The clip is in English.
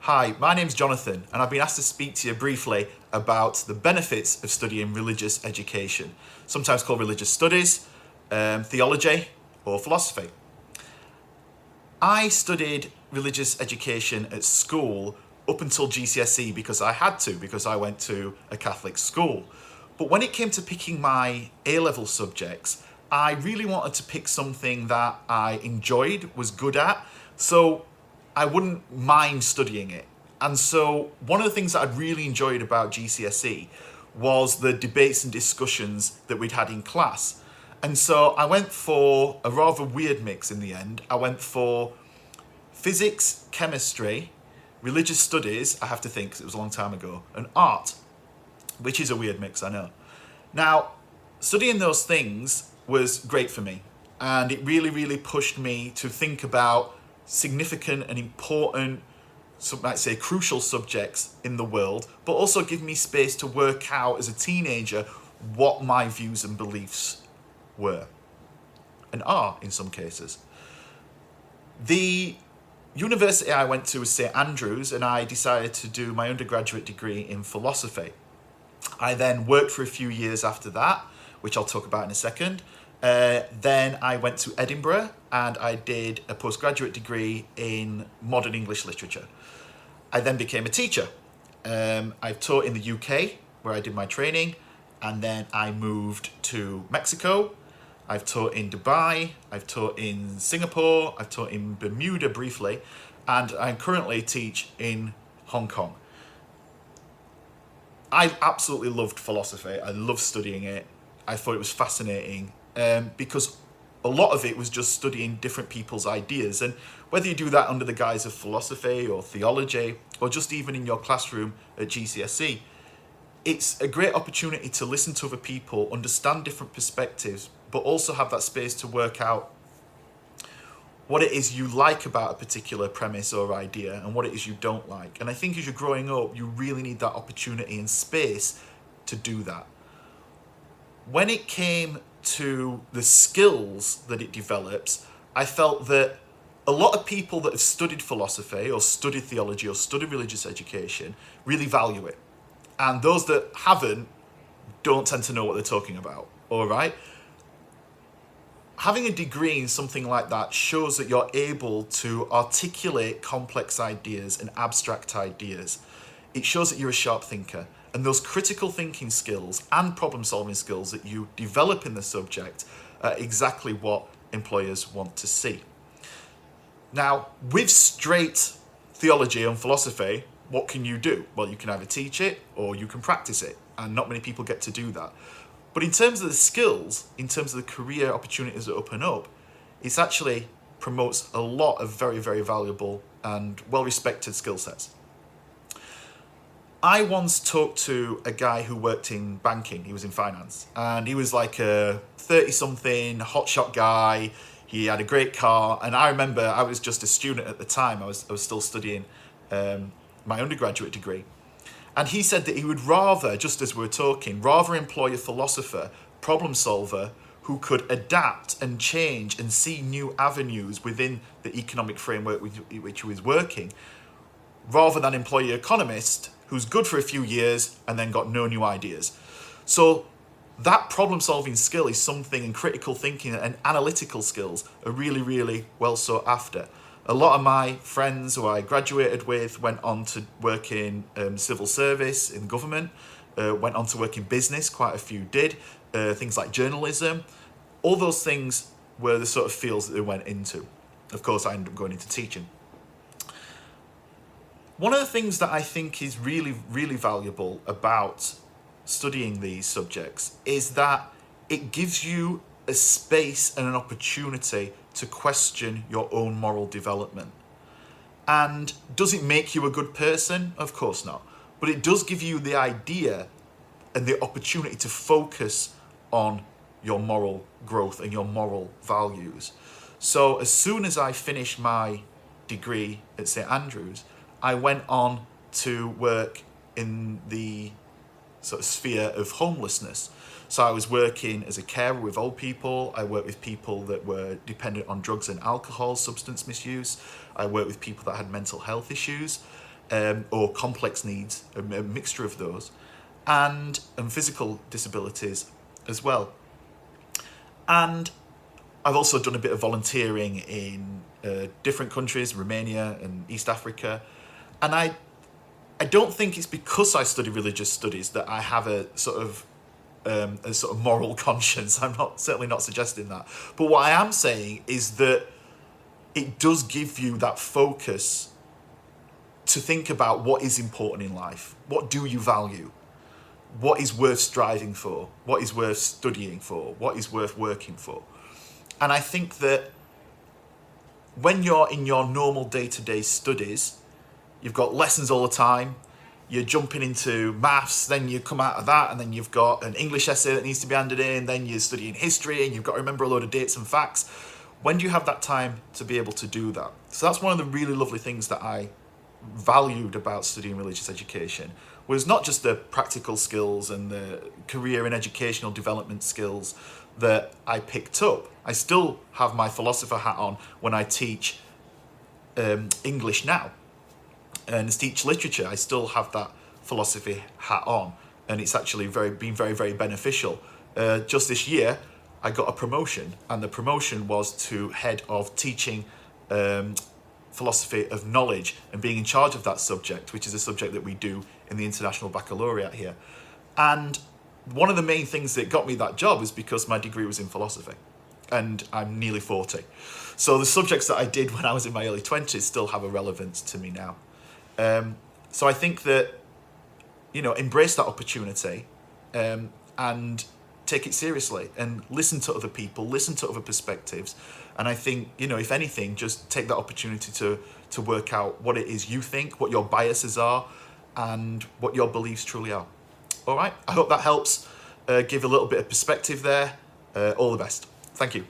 Hi, my name's Jonathan, and I've been asked to speak to you briefly about the benefits of studying religious education, sometimes called religious studies, theology, or philosophy. I studied religious education at school up until GCSE because I had to, because I went to a Catholic school. But when it came to picking my A-level subjects, I really wanted to pick something that I enjoyed, was good at, so I wouldn't mind studying it. And so one of the things that I'd really enjoyed about GCSE was the debates and discussions that we'd had in class. And so I went for a rather weird mix in the end. I went for physics, chemistry, religious studies, I have to think 'cause it was a long time ago, and art, which is a weird mix, I know. Now, studying those things was great for me, and it really pushed me to think about significant and important, some might say crucial subjects in the world, but also give me space to work out as a teenager what my views and beliefs were, and are in some cases. The university I went to was St Andrews, and I decided to do my undergraduate degree in philosophy. I then worked for a few years after that, which I'll talk about in a second. Then I went to Edinburgh and I did a postgraduate degree in modern English literature. I then became a teacher. I've taught in the UK where I did my training, and then I moved to Mexico. I've taught in Dubai, I've taught in Singapore, I've taught in Bermuda briefly, and I currently teach in Hong Kong. I absolutely loved philosophy. I loved studying it. I thought it was fascinating because a lot of it was just studying different people's ideas. And whether you do that under the guise of philosophy or theology, or just even in your classroom at GCSE, it's a great opportunity to listen to other people, understand different perspectives, but also have that space to work out what it is you like about a particular premise or idea and what it is you don't like. And I think as you're growing up, you really need that opportunity and space to do that. When it came to the skills that it develops, I felt that a lot of people that have studied philosophy or studied theology or studied religious education really value it. And those that haven't don't tend to know what they're talking about, all right? Having a degree in something like that shows that you're able to articulate complex ideas and abstract ideas. It shows that you're a sharp thinker. And those critical thinking skills and problem solving skills that you develop in the subject are exactly what employers want to see. Now, with straight theology and philosophy, what can you do? Well, you can either teach it or you can practice it. And not many people get to do that. But in terms of the skills, in terms of the career opportunities that open up, it actually promotes a lot of very valuable and well-respected skill sets. I once talked to a guy who worked in banking. He was in finance, and he was like a 30-something hotshot guy. He had a great car, and I remember I was just a student at the time. I was still studying my undergraduate degree. And he said that he would rather, just as we were talking, rather employ a philosopher, problem solver, who could adapt and change and see new avenues within the economic framework with which he was working, rather than employ an economist who's good for a few years and then got no new ideas. So that problem solving skill is something, and critical thinking and analytical skills are really well sought after. A lot of my friends who I graduated with went on to work in civil service, in government, went on to work in business, quite a few did, things like journalism. All those things were the sort of fields that they went into. Of course, I ended up going into teaching. One of the things that I think is really valuable about studying these subjects is that it gives you a space and an opportunity to question your own moral development. And does it make you a good person? Of course not. But it does give you the idea and the opportunity to focus on your moral growth and your moral values. So as soon as I finished my degree at St Andrews, I went on to work in the sort of sphere of homelessness. So I was working as a carer with old people. I worked with people that were dependent on drugs and alcohol, substance misuse. I worked with people that had mental health issues. or complex needs, a mixture of those, and physical disabilities as well. And I've also done a bit of volunteering in different countries, Romania and East Africa. And I don't think it's because I study religious studies that I have a sort of moral conscience. I'm certainly not suggesting that. But what I am saying is that it does give you that focus to think about what is important in life. What do you value? What is worth striving for? What is worth studying for? What is worth working for? And I think that when you're in your normal day-to-day studies, you've got lessons all the time, you're jumping into maths, then you come out of that, and then you've got an English essay that needs to be handed in, then you're studying history, and you've got to remember a load of dates and facts. When do you have that time to be able to do that? So that's one of the really lovely things that I valued about studying religious education, was not just the practical skills and the career and educational development skills that I picked up. I still have my philosopher hat on when I teach English now and teach literature. I still have that philosophy hat on, and it's actually been very, very beneficial. Just this year, I got a promotion, and the promotion was to head of teaching philosophy of knowledge and being in charge of that subject, which is a subject that we do in the International Baccalaureate here. And one of the main things that got me that job is because my degree was in philosophy, and I'm nearly 40. So the subjects that I did when I was in my early 20s still have a relevance to me now. So I think that, embrace that opportunity and take it seriously and listen to other people, listen to other perspectives. And I think, if anything, just take that opportunity to work out what it is you think, what your biases are, and what your beliefs truly are. All right, I hope that helps give a little bit of perspective there. All the best. Thank you.